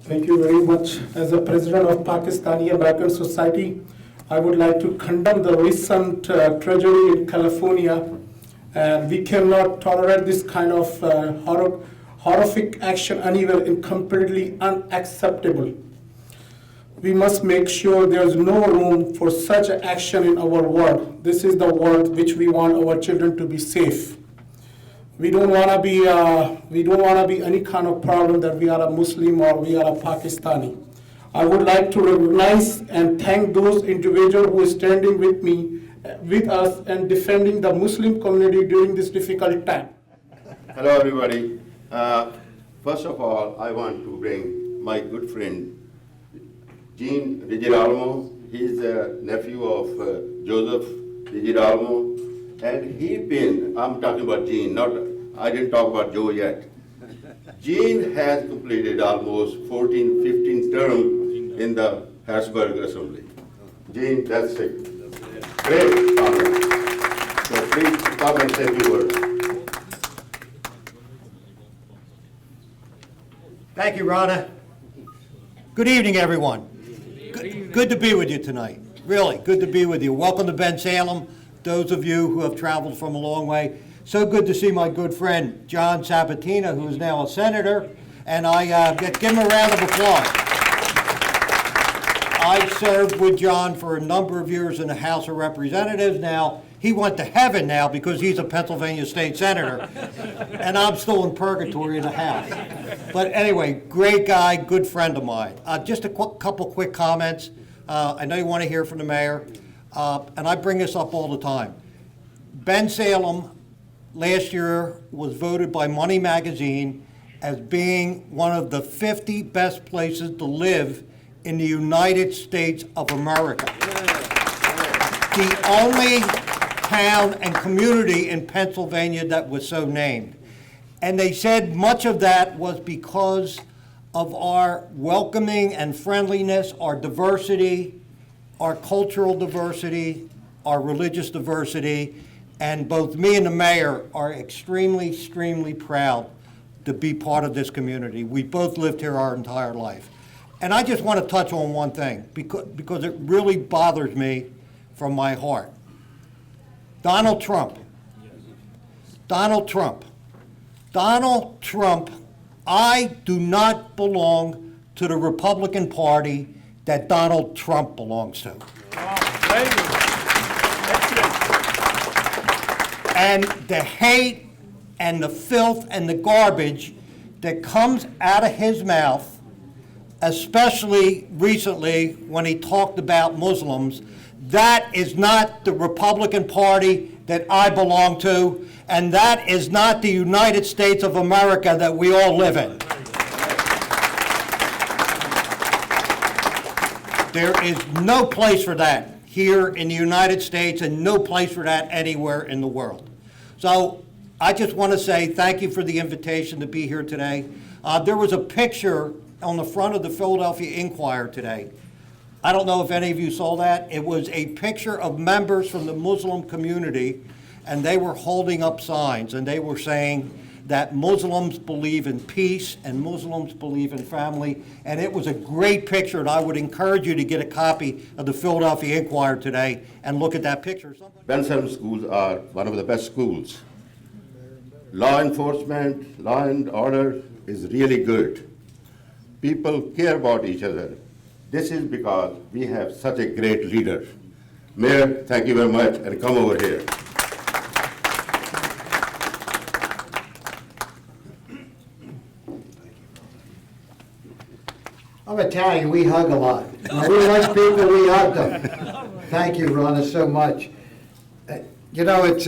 Thank you very much. As the president of Pakistani American Society, I would like to condemn the recent tragedy in California, and we cannot tolerate this kind of horrific action anywhere and completely unacceptable. We must make sure there's no room for such action in our world. This is the world which we want our children to be safe. We don't want to be any kind of problem that we are a Muslim or we are a Pakistani. I would like to recognize and thank those individuals who are standing with us and defending the Muslim community during this difficult time. Hello, everybody. First of all, I want to bring my good friend, Gene Rigiralmo. He's a nephew of Joseph Rigiralmo. And I'm talking about Gene, I didn't talk about Joe yet. Gene has completed almost 14, 15 terms in the Harrisburg Assembly. Gene, that's it. Great honor. So please come and say a few words. Thank you, Rana. Good evening, everyone. Good to be with you tonight. Really, good to be with you. Welcome to Ben Salem, those of you who have traveled from a long way. So good to see my good friend, John Sabatina, who is now a senator, and give him a round of applause. I served with John for a number of years in the House of Representatives. Now, he went to heaven now because he's a Pennsylvania state senator, and I'm still in purgatory in the House. But anyway, great guy, good friend of mine. Just a couple quick comments. I know you want to hear from the mayor, and I bring this up all the time. Ben Salem last year was voted by Money Magazine as being one of the 50 best places to live in the United States of America. The only town and community in Pennsylvania that was so named. And they said much of that was because of our welcoming and friendliness, our diversity, our cultural diversity, our religious diversity, and both me and the mayor are extremely proud to be part of this community. We both lived here our entire life. And I just want to touch on one thing because it really bothers me from my heart. Donald Trump, I do not belong to the Republican Party that Donald Trump belongs to. And the hate and the filth and the garbage that comes out of his mouth, especially recently when he talked about Muslims, that is not the Republican Party that I belong to, and that is not the United States of America that we all live in. There is no place for that here in the United States and no place for that anywhere in the world. So I just want to say thank you for the invitation to be here today. There was a picture on the front of the Philadelphia Inquirer today. I don't know if any of you saw that. It was a picture of members from the Muslim community, and they were holding up signs, and they were saying that Muslims believe in peace and Muslims believe in family, and it was a great picture, and I would encourage you to get a copy of the Philadelphia Inquirer today and look at that picture. Ben Salem schools are one of the best schools. Law enforcement, law and order is really good. People care about each other. This is because we have such a great leader. Mayor, thank you very much, and come over here. I'm Italian, we hug a lot. When we like people, we hug them. Thank you, Rhonda, so much. You know, it's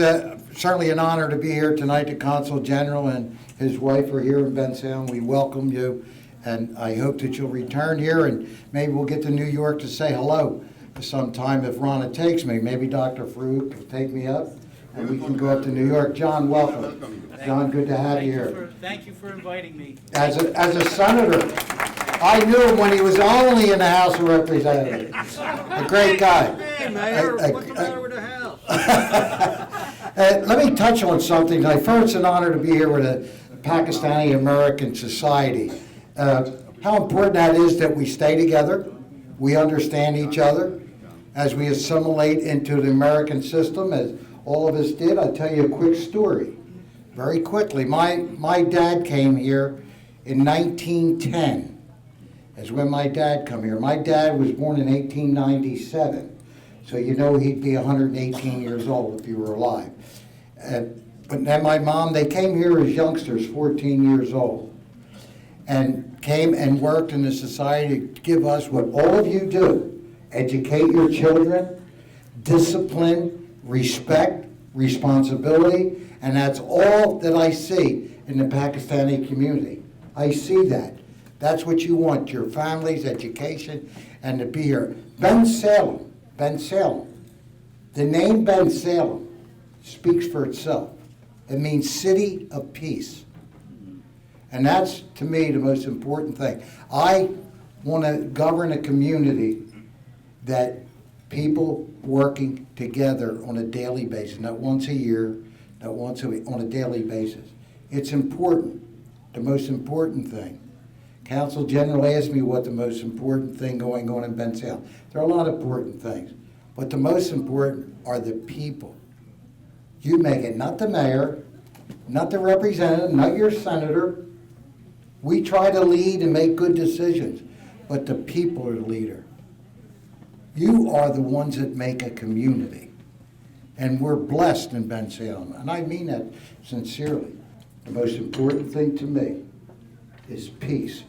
certainly an honor to be here tonight. The Consul General and his wife are here in Ben Salem. We welcome you, and I hope that you'll return here, and maybe we'll get to New York to say hello sometime if Rhonda takes me. Maybe Dr. Farouk will take me up, and we can go up to New York. John, welcome. John, good to have you here. Thank you for inviting me. As a senator, I knew him when he was only in the House of Representatives. A great guy. Hey, Mayor, what's the matter with the house? Let me touch on something tonight. First, it's an honor to be here with the Pakistani American Society. how important that is that we stay together, we understand each other, as we assimilate into the American system, as all of us did. I'll tell you a quick story, very quickly. My dad came here in 1910, is when my dad come here. My dad was born in 1897, so you know he'd be 118 years old if he were alive. But then my mom, they came here as youngsters, 14 years old, and came and worked in the society to give us what all of you do. Educate your children, discipline, respect, responsibility, and that's all that I see in the Pakistani community. I see that. That's what you want, your family's education, and to be here. Ben Salem, the name Ben Salem speaks for itself. It means city of peace. And that's, to me, the most important thing. I want to govern a community that people working together on a daily basis, not once a year, not once a week, on a daily basis. It's important, the most important thing. Council General asked me what the most important thing going on in Ben Salem. There are a lot of important things, but the most important are the people. You make it, not the mayor, not the representative, not your senator. We try to lead and make good decisions, but the people are the leader. You are the ones that make a community. And we're blessed in Ben Salem, and I mean that sincerely. The most important thing to me is peace.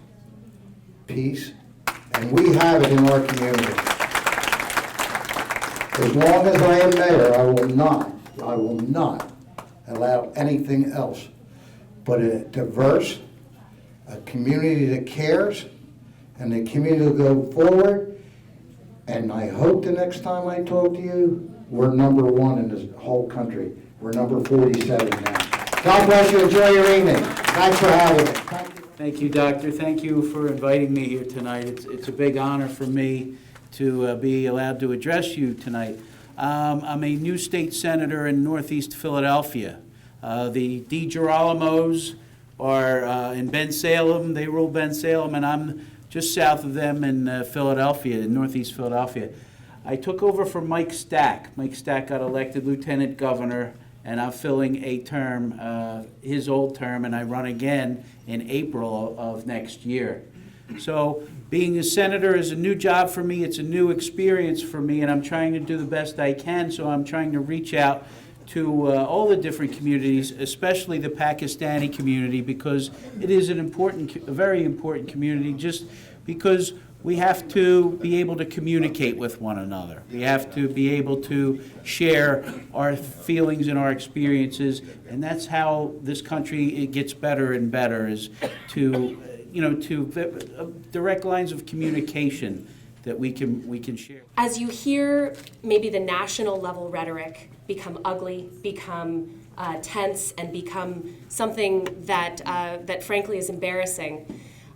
Peace, and we have it in our community. As long as I am mayor, I will not allow anything else but a diverse, a community that cares, and a community to go forward. And I hope the next time I talk to you, we're #1 in this whole country. We're number 47 now. God bless you. Enjoy your evening. Thanks for having me. Thank you, Doctor. Thank you for inviting me here tonight. It's a big honor for me to be allowed to address you tonight. I'm a new state senator in Northeast Philadelphia. The DiGirolimos are in Ben Salem. They rule Ben Salem, and I'm just south of them in Philadelphia, in Northeast Philadelphia. I took over from Mike Stack. Mike Stack got elected lieutenant governor, and I'm filling a term, his old term, and I run again in April of next year. So being a senator is a new job for me. It's a new experience for me, and I'm trying to do the best I can. So I'm trying to reach out to all the different communities, especially the Pakistani community, because it is a very important community, just because we have to be able to communicate with one another. We have to be able to share our feelings and our experiences, and that's how this country it gets better and better, is to direct lines of communication that we can share. As you hear maybe the national level rhetoric become ugly, become tense, and become something that frankly is embarrassing,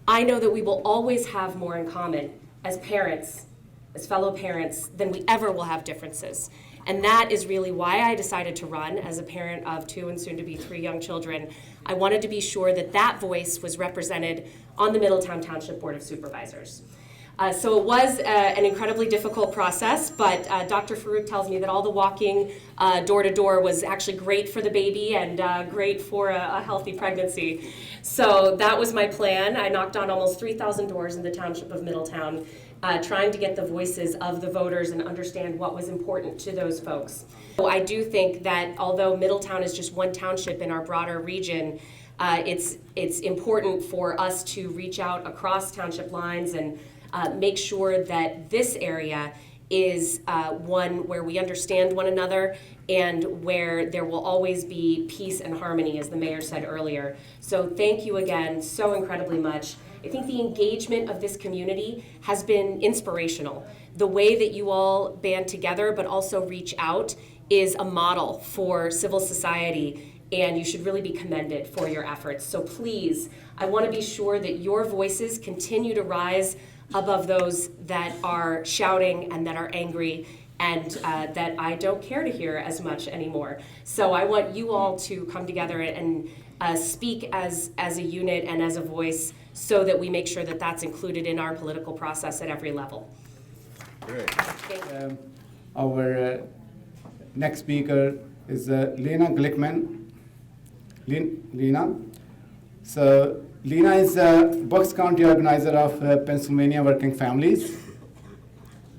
I know that we will always have more in common as parents, as fellow parents, than we ever will have differences. And that is really why I decided to run as a parent of 2 and soon to be 3 young children. I wanted to be sure that that voice was represented on the Middletown Township Board of Supervisors. So it was an incredibly difficult process, but Dr. Farouk tells me that all the walking door to door was actually great for the baby and great for a healthy pregnancy. So that was my plan. I knocked on almost 3,000 doors in the township of Middletown, trying to get the voices of the voters and understand what was important to those folks. So I do think that although Middletown is just one township in our broader region, it's important for us to reach out across township lines and make sure that this area is one where we understand one another and where there will always be peace and harmony, as the mayor said earlier. So thank you again so incredibly much. I think the engagement of this community has been inspirational. The way that you all band together but also reach out is a model for civil society, and you should really be commended for your efforts. So please, I want to be sure that your voices continue to rise above those that are shouting and that are angry and that I don't care to hear as much anymore. So I want you all to come together and speak as a unit and as a voice so that we make sure that that's included in our political process at every level. Great. Thank you. Our next speaker is Lena Glickman. Lena. So Lena is a Bucks County organizer of Pennsylvania Working Families.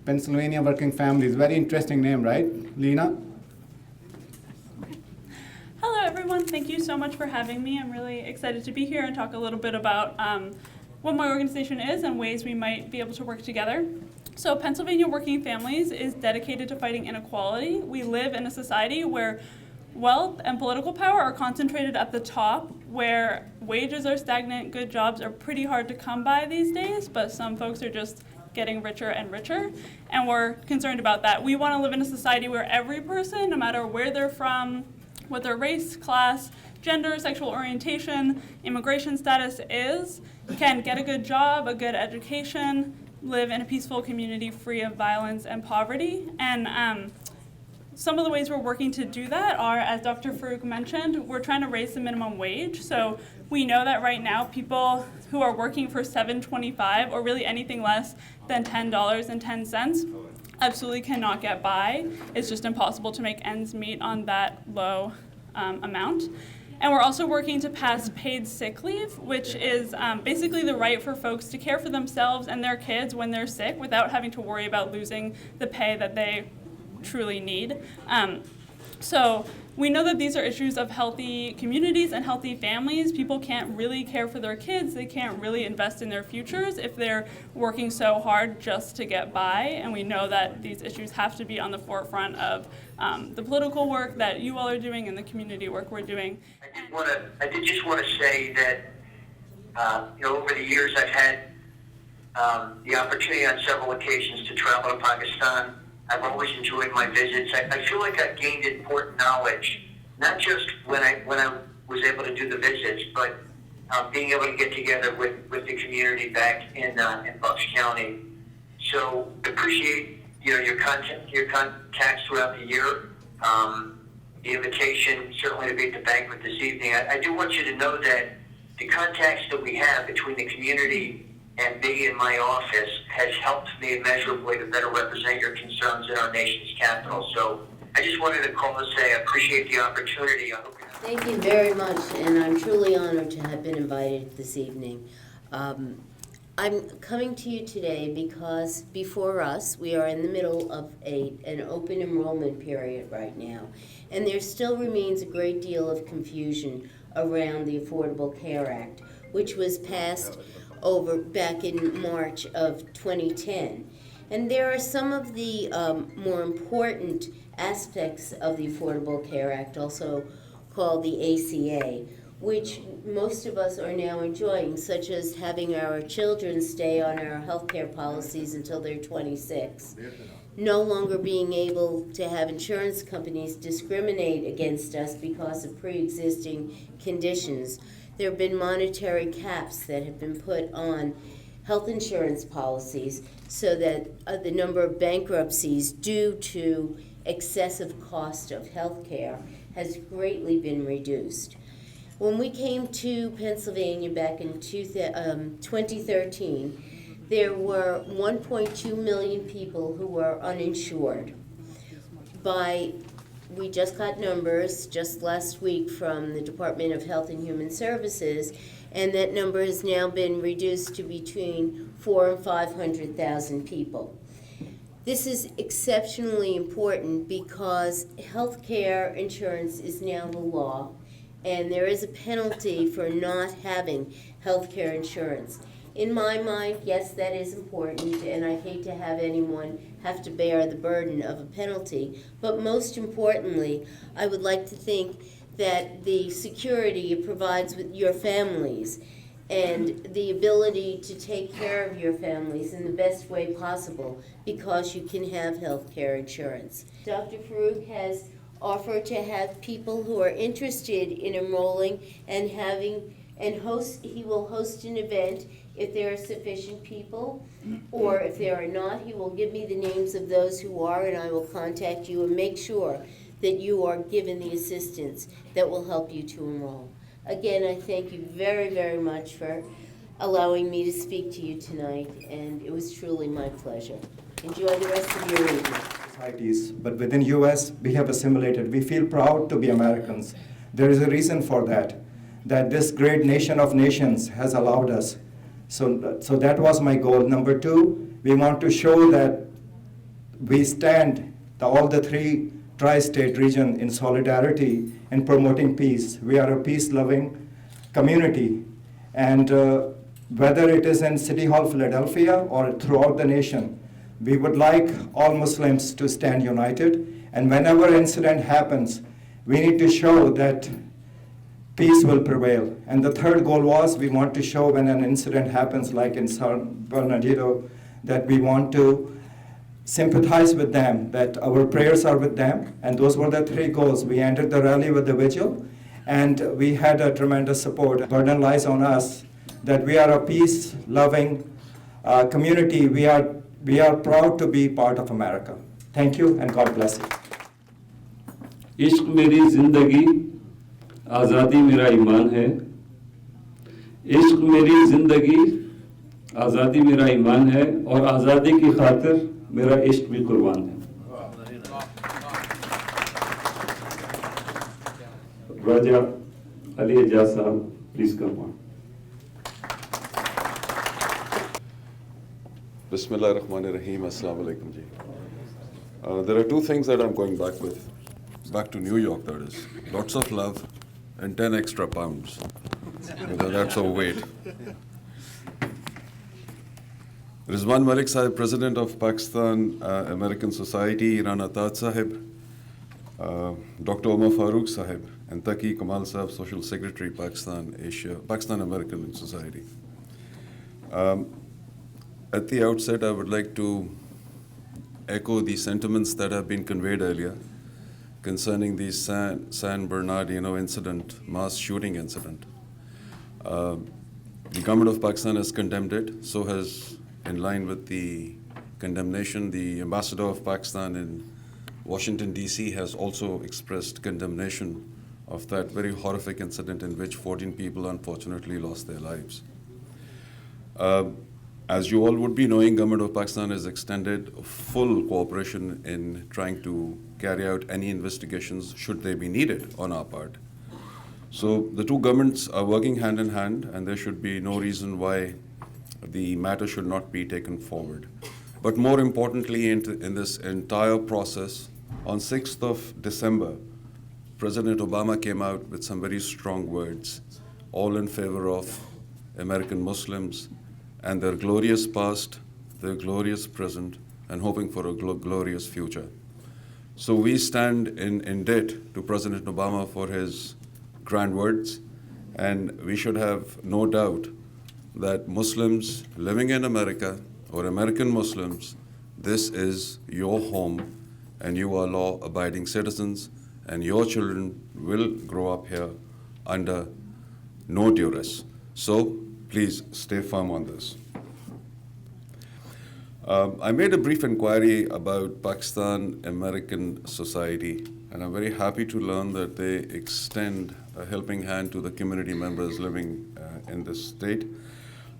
Pennsylvania Working Families, very interesting name, right, Lena? Hello, everyone. Thank you so much for having me. I'm really excited to be here and talk a little bit about what my organization is and ways we might be able to work together. So Pennsylvania Working Families is dedicated to fighting inequality. We live in a society where wealth and political power are concentrated at the top, where wages are stagnant, good jobs are pretty hard to come by these days, but some folks are just getting richer and richer, and we're concerned about that. We want to live in a society where every person, no matter where they're from, what their race, class, gender, sexual orientation, immigration status is, can get a good job, a good education, live in a peaceful community free of violence and poverty. And some of the ways we're working to do that are, as Dr. Farouk mentioned, we're trying to raise the minimum wage. So we know that right now people who are working for $7.25 or really anything less than $10.10 absolutely cannot get by. It's just impossible to make ends meet on that low amount. And we're also working to pass paid sick leave, which is basically the right for folks to care for themselves and their kids when they're sick without having to worry about losing the pay that they truly need. So we know that these are issues of healthy communities and healthy families. People can't really care for their kids. They can't really invest in their futures if they're working so hard just to get by. And we know that these issues have to be on the forefront of the political work that you all are doing and the community work we're doing. I did just want to say that, over the years I've had the opportunity on several occasions to travel to Pakistan. I've always enjoyed my visits. I feel like I've gained important knowledge, not just when I was able to do the visits, but being able to get together with the community back in Bucks County. So appreciate your contacts throughout the year. The invitation certainly to be at the banquet this evening. I do want you to know that the contacts that we have between the community and me in my office has helped me immeasurably to better represent your concerns in our nation's capital. So I just wanted to call to say I appreciate the opportunity. Thank you very much, and I'm truly honored to have been invited this evening. I'm coming to you today because before us, we are in the middle of an open enrollment period right now, and there still remains a great deal of confusion around the Affordable Care Act, which was passed back in March of 2010. And there are some of the more important aspects of the Affordable Care Act, also called the ACA, which most of us are now enjoying, such as having our children stay on our health care policies until they're 26, no longer being able to have insurance companies discriminate against us because of pre-existing conditions. There have been monetary caps that have been put on health insurance policies so that the number of bankruptcies due to excessive cost of health care has greatly been reduced. When we came to Pennsylvania back in 2013, there were 1.2 million people who were uninsured. We just got numbers just last week from the Department of Health and Human Services, and that number has now been reduced to between 400,000 and 500,000 people. This is exceptionally important because health care insurance is now the law, and there is a penalty for not having health care insurance. In my mind, yes, that is important, and I hate to have anyone have to bear the burden of a penalty. But most importantly, I would like to think that the security it provides with your families and the ability to take care of your families in the best way possible because you can have health care insurance. Dr. Farouk has offered to have people who are interested in enrolling and he will host an event if there are sufficient people, or if there are not, he will give me the names of those who are, and I will contact you and make sure that you are given the assistance that will help you to enroll. Again, I thank you very, very much for allowing me to speak to you tonight, and it was truly my pleasure. Enjoy the rest of your evening. Societies, but within US, we have assimilated. We feel proud to be Americans. There is a reason for that this great nation of nations has allowed us. So that was my goal. Number two, we want to show that we stand, all the three tri-state region, in solidarity in promoting peace. We are a peace-loving community. And whether it is in City Hall, Philadelphia, or throughout the nation, we would like all Muslims to stand united. And whenever incident happens, we need to show that peace will prevail. And the third goal was we want to show when an incident happens, like in San Bernardino, that we want to sympathize with them, that our prayers are with them. And those were the three goals. We ended the rally with the vigil, and we had a tremendous support. The burden lies on us that we are a peace-loving community. We are proud to be part of America. Thank you, and God bless you. इश्क मेरी जिंदगी, आज़ादी मेरा ईमान है। इश्क मेरी जिंदगी, आज़ादी मेरा ईमान है, और आज़ादी की खातिर मेरा इश्क भी कुर्बान है। राजा अली एजाज साहब, please come on. Bismillahirrahmanirrahim. Assalamu alaikum ji. There are two things that I'm going back to New York, that is. Lots of love and 10 extra pounds. That's our weight. Rizwan Mallick Sahib, President of Pakistan American Society, Rana Taj Sahib, Dr. Omar Farooq Sahib, and Taqi Kamal Sahib, Social Secretary, Pakistan American Society. At the outset, I would like to echo the sentiments that have been conveyed earlier concerning the San Bernardino incident, mass shooting incident. The government of Pakistan has condemned it, so has, in line with the condemnation, the ambassador of Pakistan in Washington, D.C. has also expressed condemnation of that very horrific incident in which 14 people unfortunately lost their lives. As you all would be knowing, government of Pakistan has extended full cooperation in trying to carry out any investigations should they be needed on our part. So the two governments are working hand in hand, and there should be no reason why the matter should not be taken forward. But more importantly, in this entire process, on 6th of December, President Obama came out with some very strong words, all in favor of American Muslims and their glorious past, their glorious present, and hoping for a glorious future. So we stand in debt to President Obama for his grand words, and we should have no doubt that Muslims living in America, or American Muslims, this is your home, and you are law-abiding citizens, and your children will grow up here under no duress. So please stay firm on this. I made a brief inquiry about Pakistan American Society, and I'm very happy to learn that they extend a helping hand to the community members living in this state.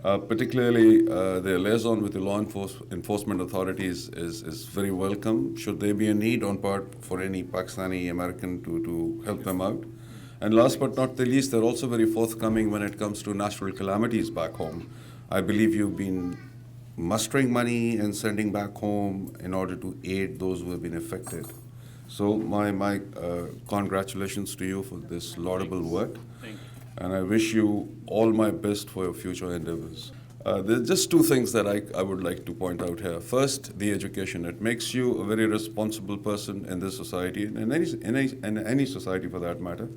Particularly, their liaison with the law enforcement authorities is very welcome, should there be a need on part for any Pakistani American to help them out. And last but not the least, they're also very forthcoming when it comes to natural calamities back home. I believe you've been mustering money and sending back home in order to aid those who have been affected. So my congratulations to you for this laudable work. Thank you. And I wish you all my best for your future endeavors. There's just two things that I would like to point out here. First, the education. It makes you a very responsible person in this society, in any society for that matter,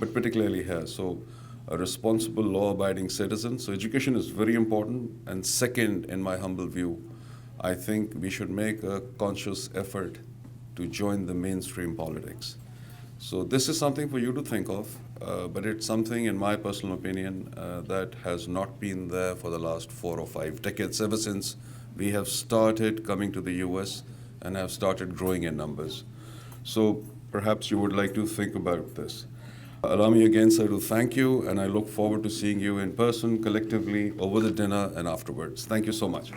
but particularly here. So a responsible, law-abiding citizen. So education is very important. And second, in my humble view, I think we should make a conscious effort to join the mainstream politics. So this is something for you to think of, but it's something, in my personal opinion, that has not been there for the last 4 or 5 decades, ever since we have started coming to the US and have started growing in numbers. So perhaps you would like to think about this. Allow me again, sir, to thank you, and I look forward to seeing you in person, collectively, over the dinner and afterwards. Thank you so much.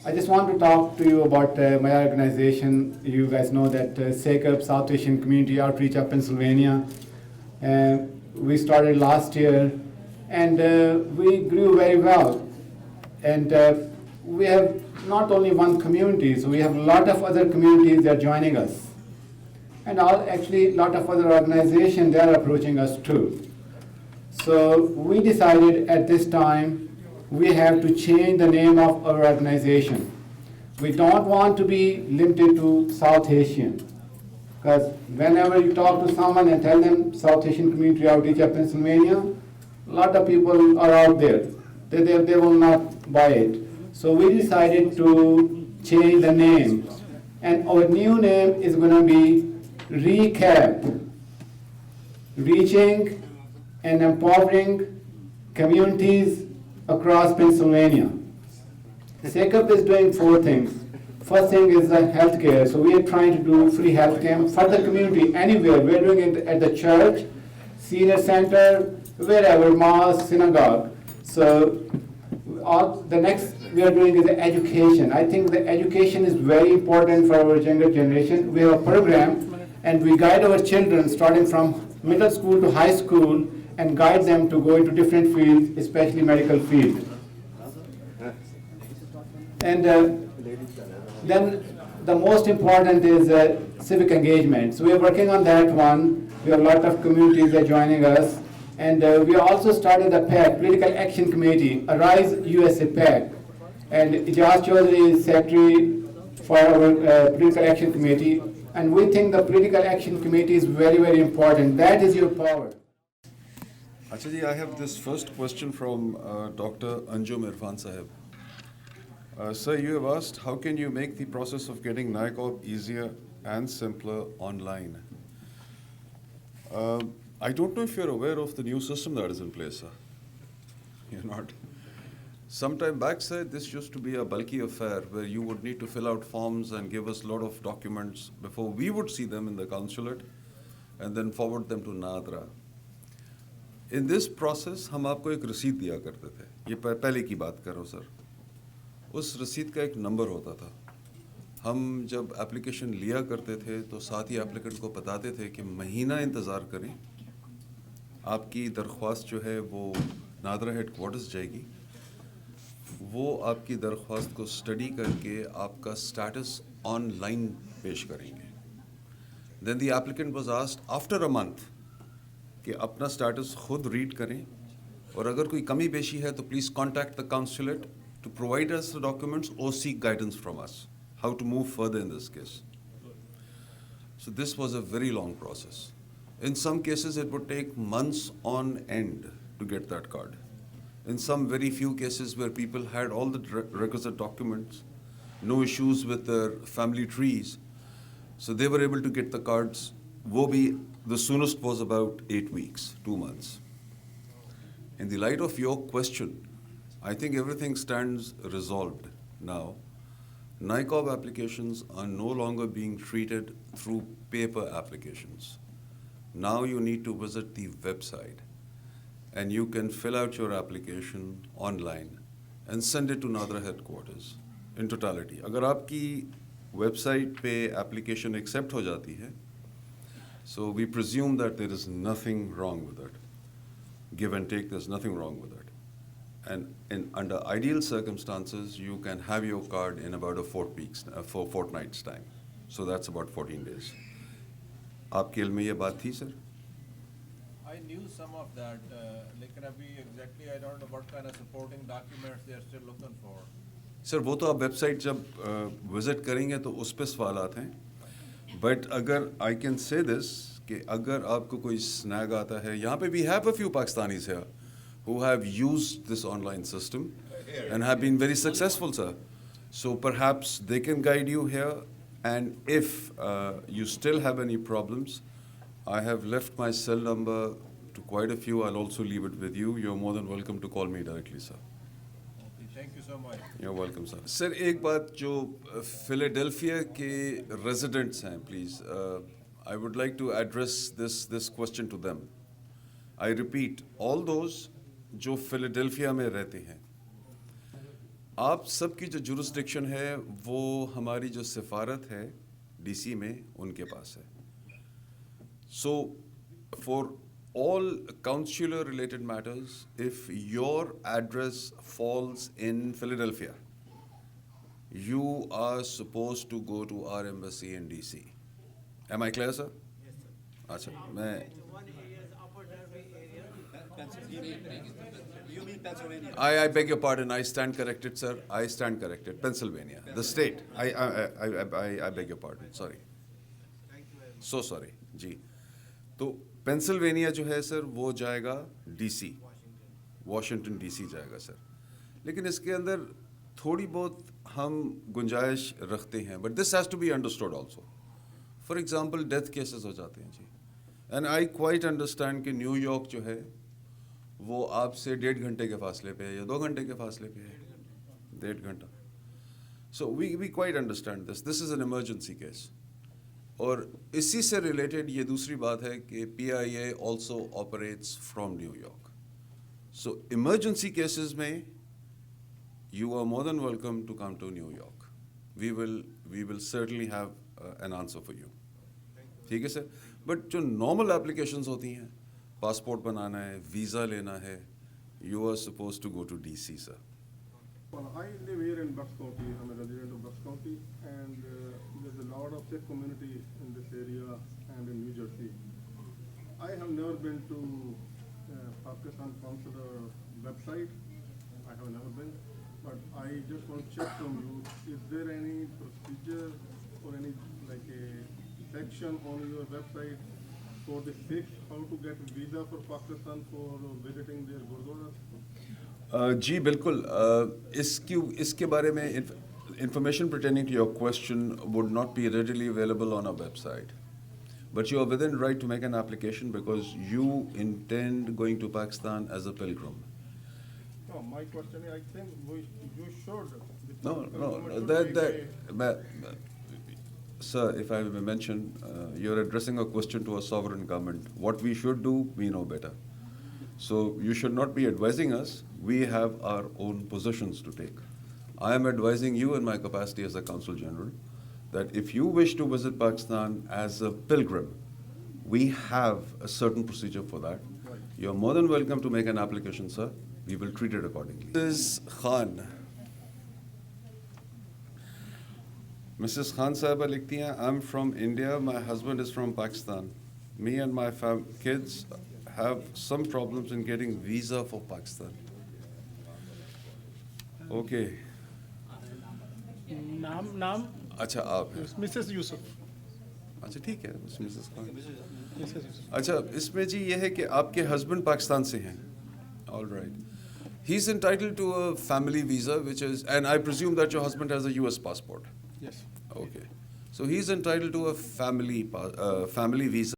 I just want to talk to you about my organization. You guys know that SACP, South Asian Community Outreach of Pennsylvania, we started last year, and we grew very well. And we have not only one community, so we have a lot of other communities that are joining us. And actually, a lot of other organizations, they are approaching us too. So we decided at this time, we have to change the name of our organization. We don't want to be limited to South Asian. Because whenever you talk to someone and tell them South Asian Community Outreach of Pennsylvania, a lot of people are out there. They will not buy it. So we decided to change the name. And our new name is going to be RECAP, Reaching and Empowering Communities Across Pennsylvania. SACP is doing 4 things. First thing is the healthcare. So we are trying to do free healthcare for the community, anywhere. We're doing it at the church, senior center, wherever, mosque, synagogue. So the next we are doing is education. I think the education is very important for our younger generation. We have a program, and we guide our children starting from middle school to high school and guide them to go into different fields, especially medical field. And then the most important is civic engagement. So we are working on that one. We have a lot of communities that are joining us. And we also started a PAC, Political Action Committee, Arise USA PAC. And Ijaz Chaudhary is secretary for our Political Action Committee. And we think the Political Action Committee is very, very important. That is your power. Achaji, I have this first question from Dr. Anjum Irfan Sahib. Sir, you have asked, how can you make the process of getting NICOB easier and simpler online? I don't know if you're aware of the new system that is in place, sir. You're not. Sometime back, sir, this used to be a bulky affair where you would need to fill out forms and give us a lot of documents before we would see them in the consulate and then forward them to NADRA. In this process, हम आपको एक रसीद दिया करते थे. ये पहले की बात कर रहा हूँ, सर. उस रसीद का एक नंबर होता था. हम जब एप्लीकेशन लिया करते थे तो साथ ही एप्लीकेंट को बताते थे कि महीना इंतज़ार करें. आपकी दरख्वास्त जो है वो नादरा हेडक्वार्टर्स जाएगी. वो आपकी दरख्वास्त को स्टडी करके आपका स्टेटस ऑनलाइन पेश करेंगे. Then the applicant was asked after a month कि अपना स्टेटस खुद रीड करें और अगर कोई कमी पेशी है तो please contact the consulate to provide us the documents और seek guidance from us how to move further in this case. So this was a very long process. In some cases, it would take months on end to get that card. In some very few cases where people had all the requisite documents, no issues with their family trees, so they were able to get the cards. The soonest was about 8 weeks, 2 months. In the light of your question, I think everything stands resolved now. NICOB applications are no longer being treated through paper applications. Now you need to visit the website and you can fill out your application online and send it to NADRA headquarters in totality. अगर आपकी website पे application accept हो जाती है, so we presume that there is nothing wrong with it. Give and take, there's nothing wrong with it. And under ideal circumstances, you can have your card in about a fortnight's time. So that's about 14 days. आपके इल्म में ये बात थी, sir? I knew some of that. लेकिन अभी exactly I don't know what kind of supporting documents they are still looking for. Sir वो तो आप वेबसाइट जब विजिट करेंगे तो उस पर सवालात हैं. बट अगर आई कैन से दिस कि अगर आपको कोई स्नैग आता है, यहाँ पे we have a few Pakistanis here who have used this online system and have been very successful, sir. So perhaps they can guide you here. And if you still have any problems, I have left my cell number to quite a few. I'll also leave it with you. You're more than welcome to call me directly, sir. Okay, thank you so much. You're welcome, sir. Sir, एक बात जो Philadelphia के residents हैं, please. I would like to address this question to them. I repeat, all those जो Philadelphia में रहते हैं, आप सबकी जो जुरिस्डिक्शन है वो हमारी जो सिफारत है डीसी में उनके पास है. So for all consular related matters, if your address falls in Philadelphia, you are supposed to go to our embassy in DC. Am I clear, sir? Yes, sir. अच्छा, मैं I beg your pardon. I stand corrected, sir. I stand corrected. Pennsylvania, the state. I beg your pardon. Sorry. So sorry. जी. तो Pennsylvania जो है sir वो जाएगा DC, Washington DC जाएगा sir. लेकिन इसके अंदर थोड़ी बहुत हम गुंजाइश रखते हैं, but this has to be understood also. For example death cases हो जाते हैं जी, एंड आई क्वाइट अंडरस्टैंड कि न्यूयॉर्क जो है वो आपसे 1.5 घंटे के फासले पे है या 2 घंटे के फासले पे है, 1.5 घंटा. So we quite understand this is an emergency case. और इसी से रिलेटेड ये दूसरी बात है कि PIA also operates from New York. So emergency cases में you are more than welcome to come to New York. We will certainly have an answer for you. ठीक है सर. बट जो नॉर्मल एप्लीकेशंस होती हैं, पासपोर्ट बनाना है, visa लेना है, you are supposed to go to DC, sir. Well, I live here in Bucks County. I'm a resident of Bucks County, and there's a lot of Sikh community in this area and in New Jersey. I have never been to Pakistan consular website. I have never been, but I just want to check from you: is there any procedure or any like a section on your website for the Sikhs how to get visa for Pakistan for visiting their gurdwaras? जी बिल्कुल. इसके बारे में information pertaining to your question would not be readily available on our website. But you are within right to make an application because you intend going to Pakistan as a pilgrim. No, my question is, I think you should. No. Sir, if I may mention, you're addressing a question to a sovereign government. What we should do, we know better. So you should not be advising us. We have our own positions to take. I am advising you in my capacity as a Consul General that if you wish to visit Pakistan as a pilgrim, we have a certain procedure for that. You are more than welcome to make an application, sir. We will treat it accordingly. Mrs. Khan Sahaba likhti hain, I'm from India, my husband is from Pakistan. Me and my kids have some problems in getting visa for Pakistan. Okay. नाम अच्छा आप हैं. Mrs Yusuf. अच्छा ठीक है, Mrs Khan. अच्छा इसमें जी ये है कि आपके हस्बैंड पाकिस्तान से हैं. All right. He's entitled to a family visa, which is, and I presume that your husband has a US passport. Yes. Okay. So he's entitled to a family visa.